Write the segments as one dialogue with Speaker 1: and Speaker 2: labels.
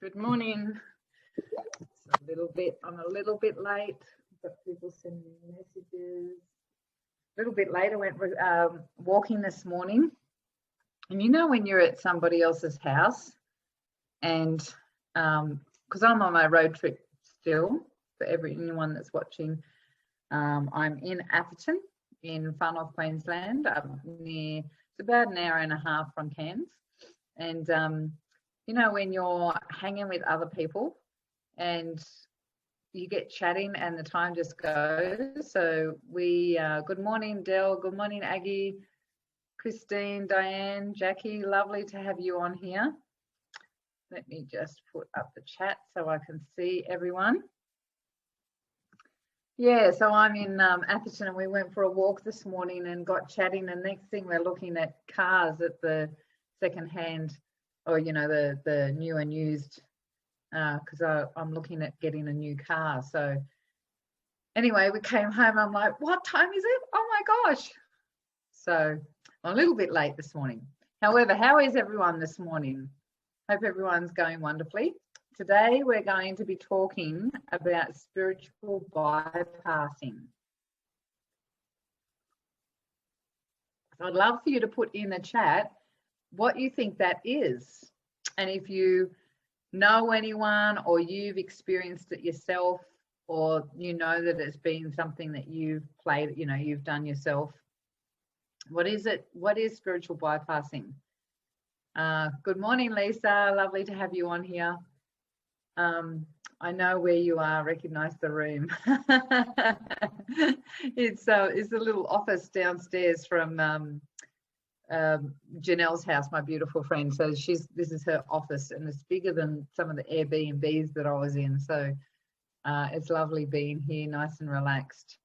Speaker 1: Good morning. I'm a little bit late. Got people sending messages. A little bit late. I went walking this morning, and you know when you're at somebody else's house, and because I'm on my road trip still, for anyone that's watching, I'm in Atherton in far north Queensland, it's about an hour and a half from Cairns, and you know when you're hanging with other people and you get chatting and the time just goes. So good morning, Del. Good morning, Aggie, Christine, Diane, Jackie. Lovely to have you on here. Let me just put up the chat so I can see everyone. Yeah, so I'm in Atherton, and we went for a walk this morning and got chatting, and next thing we're looking at cars at the second-hand, or you know, the new and used, because I'm looking at getting a new car. So anyway, we came home. I'm like, what time is it? Oh my gosh. So I'm a little bit late this morning. However, how is everyone this morning? Hope everyone's going wonderfully. Today we're going to be talking about spiritual bypassing. I'd love for you to put in the chat what you think that is. And if you know anyone, or you've experienced it yourself, or you know that it's been something that you've played, you know, you've done yourself. What is it? What is spiritual bypassing? Good morning, Lisa. Lovely to have you on here. I know where you are, recognize the room. It's a little office downstairs from Janelle's house, my beautiful friend. So this is her office, and it's bigger than some of the Airbnbs that I was in. So it's lovely being here, nice and relaxed.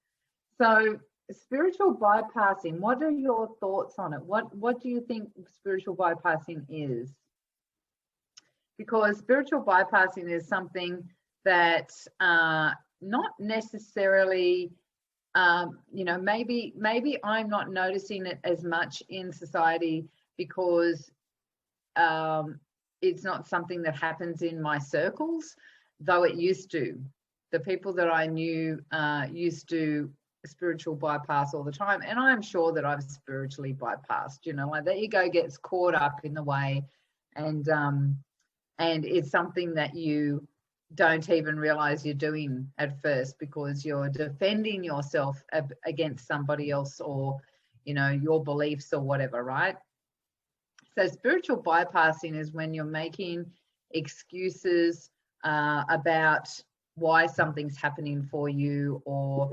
Speaker 1: So spiritual bypassing, what are your thoughts on it? What do you think spiritual bypassing is? Because spiritual bypassing is something that not necessarily, you know, maybe I'm not noticing it as much in society because it's not something that happens in my circles, though it used to. The people that I knew used to spiritual bypass all the time, and I'm sure that I've spiritually bypassed, you know, like the ego gets caught up in the way, and it's something that you don't even realize you're doing at first because you're defending yourself against somebody else, or you know, your beliefs or whatever, right? So spiritual bypassing is when you're making excuses about why something's happening for you, or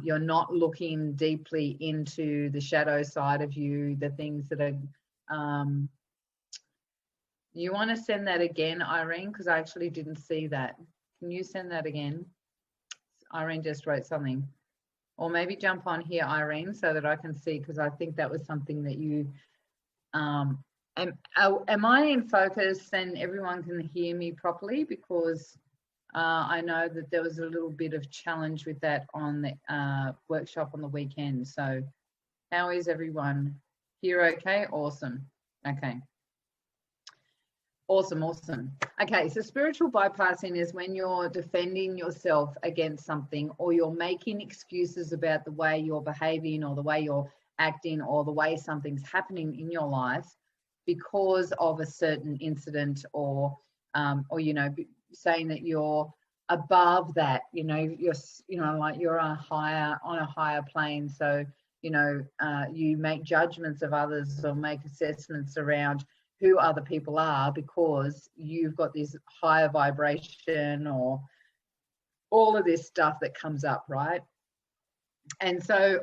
Speaker 1: you're not looking deeply into the shadow side of you, the things that are you want to send that again, Irene, because I actually didn't see that. Can you send that again? Irene just wrote something. Or maybe jump on here, Irene, so that I can see, because I think that was something that you am I in focus and everyone can hear me properly? Because I know that there was a little bit of challenge with that on the workshop on the weekend. So how is everyone here? Okay, awesome. Okay. Awesome. Okay, so spiritual bypassing is when you're defending yourself against something, or you're making excuses about the way you're behaving, or the way you're acting, or the way something's happening in your life because of a certain incident, or you know, saying that you're above that, you know, like you're on a higher plane. So, you know, you make judgments of others or make assessments around who other people are because you've got this higher vibration, or all of this stuff that comes up, right? And so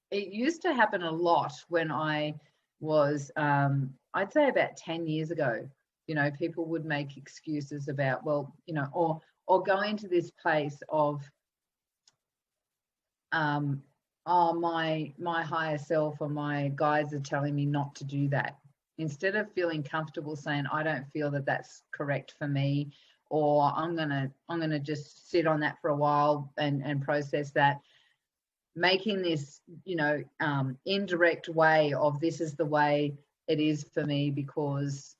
Speaker 1: it used to happen a lot when I was, I'd say about 10 years ago, you know, people would make excuses about, well, you know, or go into this place of, oh, my higher self or my guides are telling me not to do that. Instead of feeling comfortable saying, I don't feel that that's correct for me, or I'm gonna just sit on that for a while and process that, making this, you know, indirect way of, this is the way it is for me because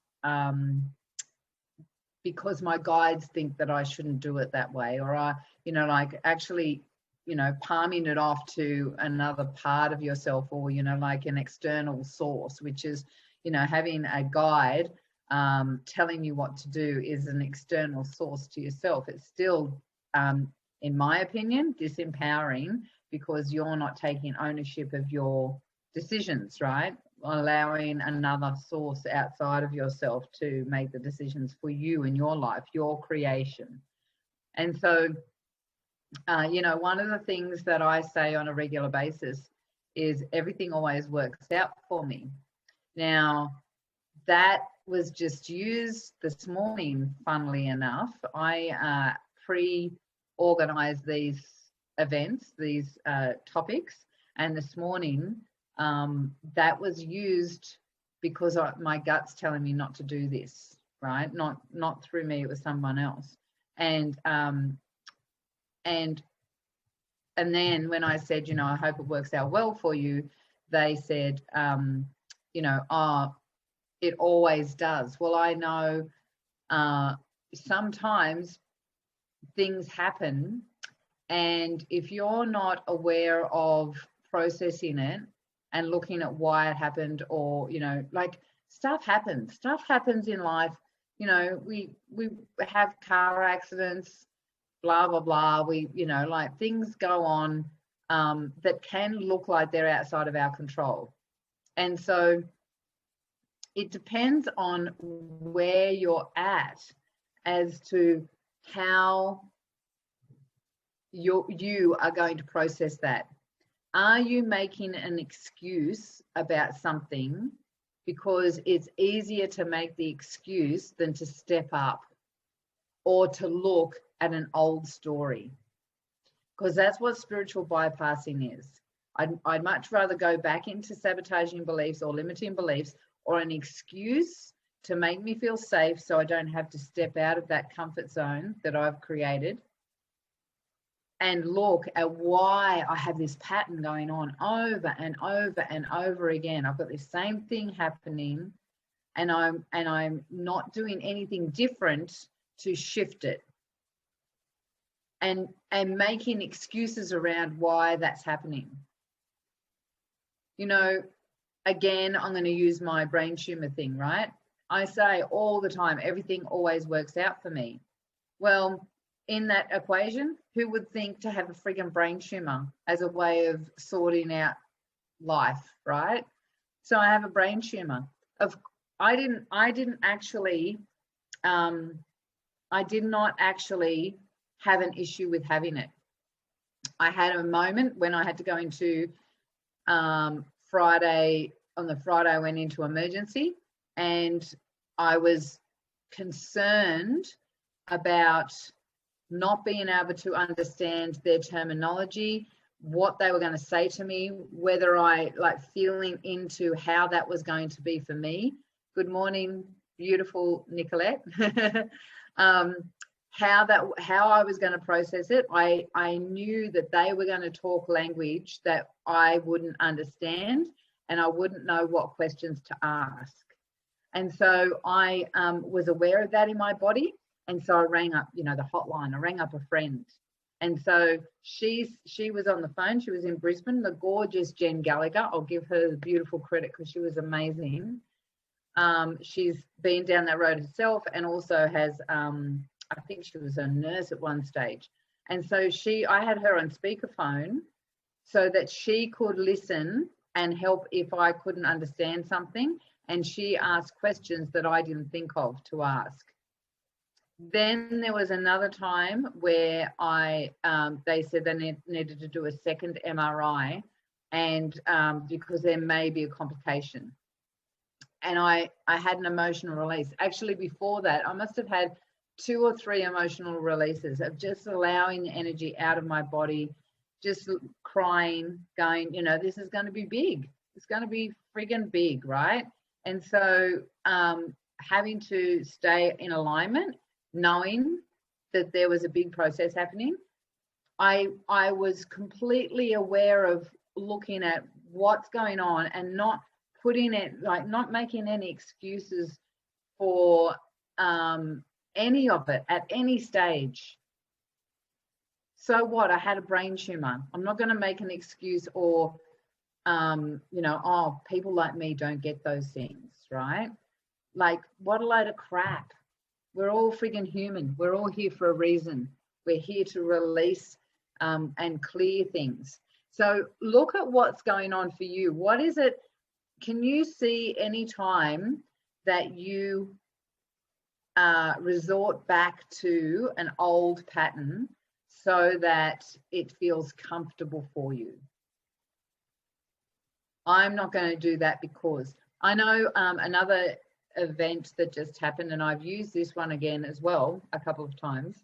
Speaker 1: because my guides think that I shouldn't do it that way, or I, like actually, palming it off to another part of yourself, or, like an external source, which is, having a guide telling you what to do is an external source to yourself. It's still, in my opinion, disempowering, because you're not taking ownership of your decisions, right? Allowing another source outside of yourself to make the decisions for you in your life, your creation. And so, one of the things that I say on a regular basis is everything always works out for me. Now, that was just used this morning, funnily enough. I pre-organized these events, these topics, and this morning that was used because my gut's telling me not to do this, right? Not through me, it was someone else. And then when I said, I hope it works out well for you, they said, oh, it always does. Well, I know sometimes things happen, and if you're not aware of processing it and looking at why it happened, or, like stuff happens in life. We have car accidents, blah, blah, blah. We, like things go on that can look like they're outside of our control. And so it depends on where you're at as to how you are going to process that. Are you making an excuse about something because it's easier to make the excuse than to step up or to look at an old story? Because that's what spiritual bypassing is. I'd much rather go back into sabotaging beliefs or limiting beliefs, or an excuse to make me feel safe so I don't have to step out of that comfort zone that I've created, and look at why I have this pattern going on over and over and over again. I've got this same thing happening, and I'm not doing anything different to shift it, and making excuses around why that's happening. Again, I'm going to use my brain tumor thing, right? I say all the time, everything always works out for me. Well, in that equation, who would think to have a friggin' brain tumor as a way of sorting out life, right? So I have a brain tumor. I did not actually have an issue with having it. I had a moment when I had to go into Friday. On the Friday, I went into emergency, and I was concerned about not being able to understand their terminology, what they were going to say to me, whether I feeling into how that was going to be for me. Good morning, beautiful Nicolette. How I was going to process it. I knew that they were going to talk language that I wouldn't understand, and I wouldn't know what questions to ask. And so I was aware of that in my body. And so I rang up, the hotline. I rang up a friend. And so she was on the phone. She was in Brisbane, the gorgeous Jen Gallagher. I'll give her the beautiful credit because she was amazing. She's been down that road herself, and also has, I think she was a nurse at one stage. And so I had her on speakerphone so that she could listen and help if I couldn't understand something. And she asked questions that I didn't think of to ask. Then there was another time where they said they needed to do a second MRI, and because there may be a complication. And I had an emotional release. Actually, before that, I must have had 2 or 3 emotional releases of just allowing the energy out of my body, just crying, going, this is going to be big. It's going to be friggin' big, right? And so having to stay in alignment, knowing that there was a big process happening, I was completely aware of looking at what's going on and not putting it, not making any excuses for any of it at any stage. So what? I had a brain tumor. I'm not going to make an excuse or, oh, people like me don't get those things, right? Like, what a load of crap. We're all friggin' human. We're all here for a reason. We're here to release and clear things. So look at what's going on for you. What is it? Can you see any time that you resort back to an old pattern so that it feels comfortable for you? I'm not going to do that because I know another event that just happened, and I've used this one again as well a couple of times,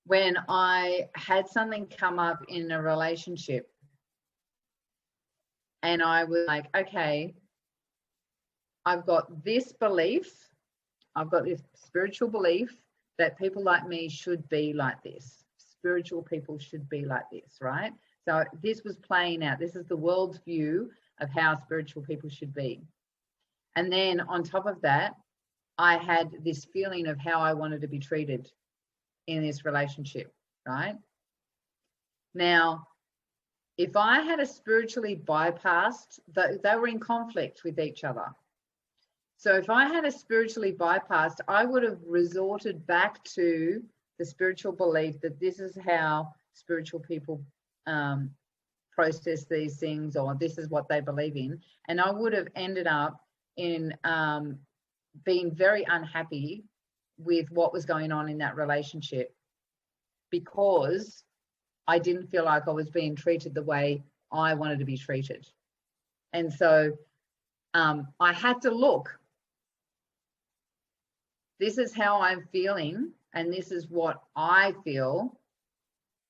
Speaker 1: when I had something come up in a relationship and I was like, okay, I've got this belief, I've got this spiritual belief that people like me should be like this. Spiritual people should be like this, right? So this was playing out. This is the world's view of how spiritual people should be. And then on top of that, I had this feeling of how I wanted to be treated in this relationship, right? Now, if I had a spiritually bypassed, they were in conflict with each other. So if I had a spiritually bypassed, I would have resorted back to the spiritual belief that this is how spiritual people process these things, or this is what they believe in. And I would have ended up in being very unhappy with what was going on in that relationship, because I didn't feel like I was being treated the way I wanted to be treated. And so I had to look. This is how I'm feeling, and this is what I feel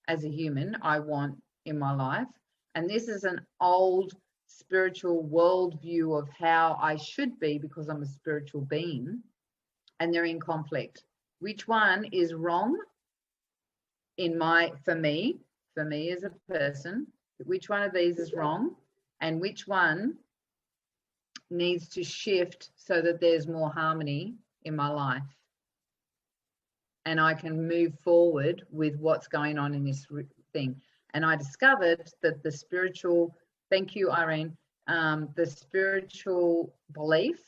Speaker 1: as a human I want in my life. And this is an old spiritual worldview of how I should be because I'm a spiritual being, and they're in conflict. Which one is wrong for me as a person? Which one of these is wrong, and which one needs to shift so that there's more harmony in my life and I can move forward with what's going on in this thing? And I discovered that the spiritual, thank you, Irene, the spiritual belief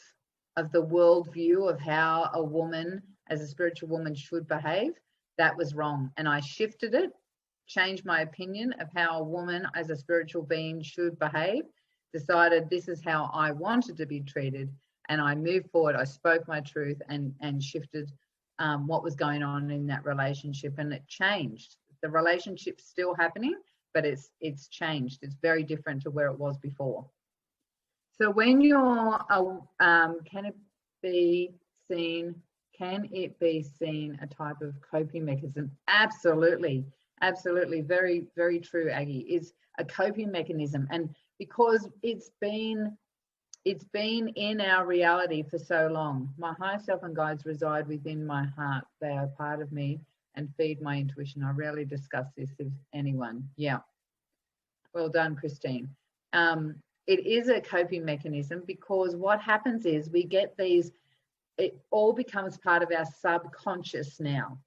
Speaker 1: of the worldview of how a woman as a spiritual woman should behave, that was wrong. And I shifted it, changed my opinion of how a woman as a spiritual being should behave, decided this is how I wanted to be treated, and I moved forward. I spoke my truth and shifted what was going on in that relationship, and it changed. The relationship's still happening, but it's changed. It's very different to where it was before. So when you're, can it be seen a type of coping mechanism? Absolutely, absolutely. Very, very true, Aggie. It's a coping mechanism, and because it's been in our reality for so long. My higher self and guides reside within my heart. They are part of me and feed my intuition. I rarely discuss this with anyone. Yeah. Well done, Christine. It is a coping mechanism, because what happens is we get these, it all becomes part of our subconscious now.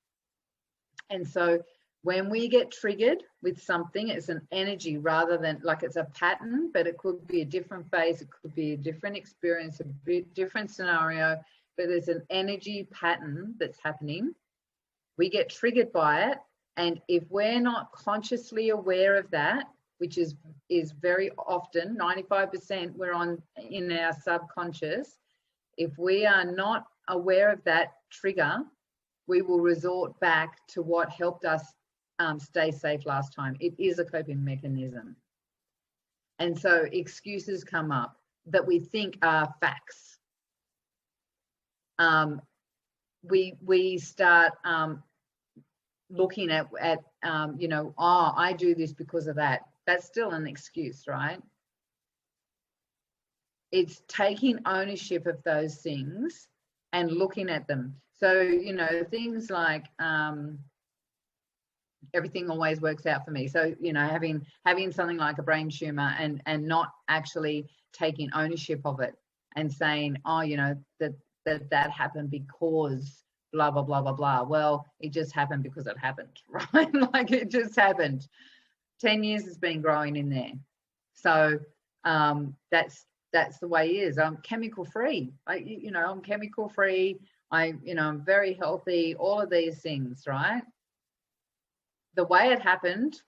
Speaker 1: And so when we get triggered with something, it's an energy rather than like it's a pattern, but it could be a different phase, it could be a different experience, a different scenario, but there's an energy pattern that's happening. We get triggered by it. And if we're not consciously aware of that, which is very often, 95% we're in our subconscious, if we are not aware of that trigger, we will resort back to what helped us stay safe last time. It is a coping mechanism. And so excuses come up that we think are facts. We start looking at I do this because of that. That's still an excuse, right? It's taking ownership of those things and looking at them. So, things like everything always works out for me. So, having something like a brain tumor and not actually taking ownership of it and saying, that that happened because blah, blah, blah, blah, blah. Well, it just happened because it happened, right? Like it just happened. 10 years has been growing in there. So that's the way it is. I'm chemical free. I'm chemical free. I'm very healthy, all of these things, right? The way it happened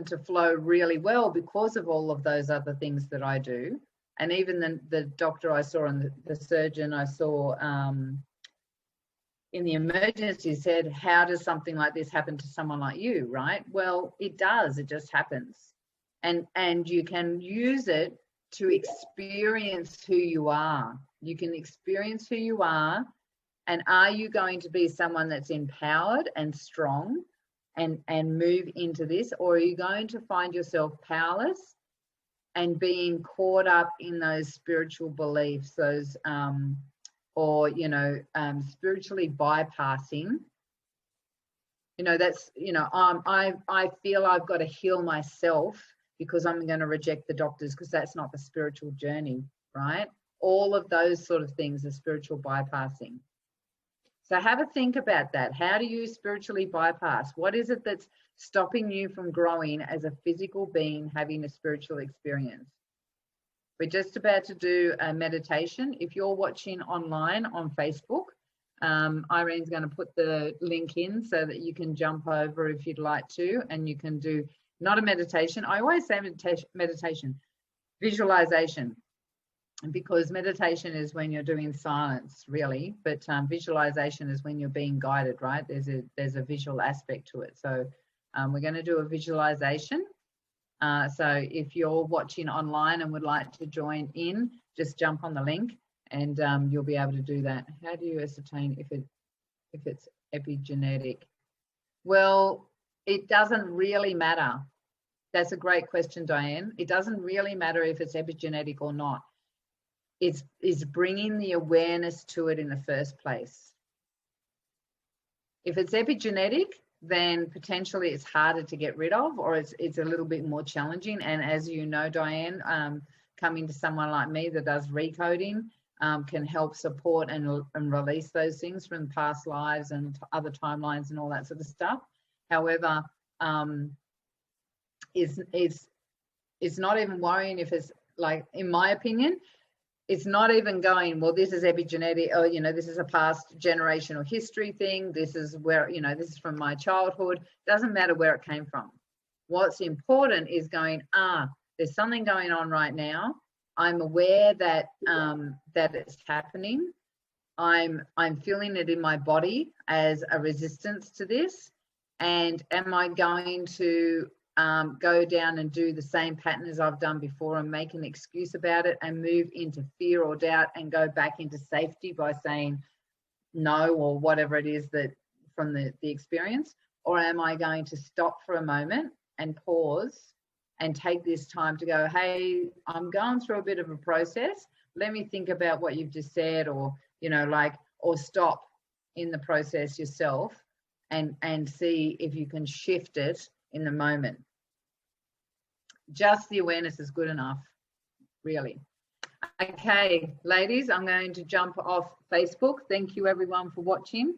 Speaker 1: to flow really well because of all of those other things that I do. And even the doctor I saw and the surgeon I saw in the emergency said, how does something like this happen to someone like you, right? Well, it does. It just happens. And you can use it to experience who you are. You can experience who you are. And are you going to be someone that's empowered and strong and move into this? Or are you going to find yourself powerless and being caught up in those spiritual beliefs, those spiritually bypassing? That's I feel I've got to heal myself because I'm going to reject the doctors because that's not the spiritual journey, right? All of those sort of things are spiritual bypassing. So have a think about that. How do you spiritually bypass? What is it that's stopping you from growing as a physical being having a spiritual experience? We're just about to do a meditation. If you're watching online on Facebook, Irene's going to put the link in so that you can jump over if you'd like to, and you can do not a meditation. I always say meditation, visualization. Because meditation is when you're doing silence, really, but visualization is when you're being guided, right? There's a visual aspect to it. So we're going to do a visualization. So if you're watching online and would like to join in, just jump on the link and you'll be able to do that. How do you ascertain if it's epigenetic? Well, it doesn't really matter. That's a great question, Diane. It doesn't really matter if it's epigenetic or not. It's bringing the awareness to it in the first place. If it's epigenetic, then potentially it's harder to get rid of, or it's a little bit more challenging. And as you know, Diane, coming to someone like me that does recoding can help support and release those things from past lives and other timelines and all that sort of stuff. However, it's not even worrying if it's, like, in my opinion, it's not even going, well, this is epigenetic, or, this is a past generational history thing. This is where, this is from my childhood. Doesn't matter where it came from. What's important is going, there's something going on right now. I'm aware that that it's happening. I'm feeling it in my body as a resistance to this. And am I going to go down and do the same pattern as I've done before and make an excuse about it and move into fear or doubt and go back into safety by saying no or whatever it is that from the experience? Or am I going to stop for a moment and pause and take this time to go, hey, I'm going through a bit of a process. Let me think about what you've just said, or, or stop in the process yourself and see if you can shift it in the moment. Just the awareness is good enough, really. Okay, ladies, I'm going to jump off Facebook. Thank you, everyone, for watching.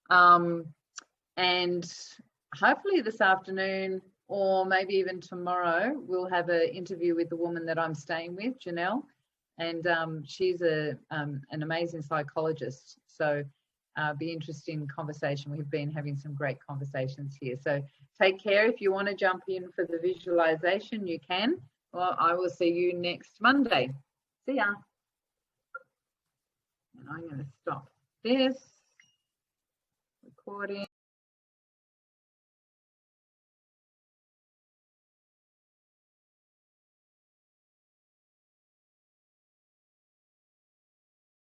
Speaker 1: And hopefully this afternoon, or maybe even tomorrow, we'll have an interview with the woman that I'm staying with, Janelle. And she's an amazing psychologist. So be interesting conversation. We've been having some great conversations here. So take care. If you want to jump in for the visualization, you can. Well, I will see you next Monday. See ya. And I'm going to stop this recording.